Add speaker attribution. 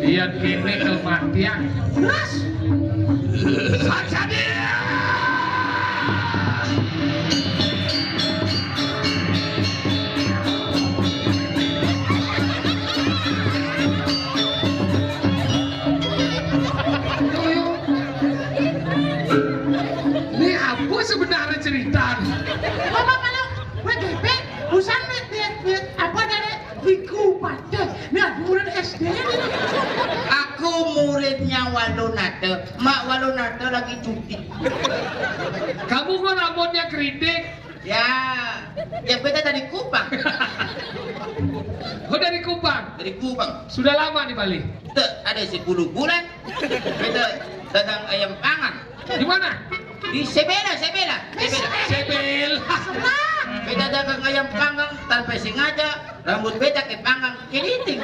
Speaker 1: Iya kene kematian.
Speaker 2: Terus
Speaker 1: Saja dia. Ini apa sebenarnya cerita?
Speaker 2: Mama kalau WGP usan lihat apa dari dikupaten. Nah, murid SD ini.
Speaker 3: Aku muridnya Walunate. Mak Walunate lagi cuti.
Speaker 1: Kamu kok rambutnya keriting?
Speaker 3: Ya, yang beda dari Kupang.
Speaker 1: Oh dari Kupang?
Speaker 3: Dari Kupang.
Speaker 1: Sudah lama di Bali?
Speaker 3: Tuh, ada 10 bulan. Kita dagang ayam pangan.
Speaker 1: Di mana?
Speaker 3: Di Sebela.
Speaker 1: Sebel.
Speaker 3: Beda dagang ayam panggang tanpa sengaja, rambut beda ke panggang, keriting.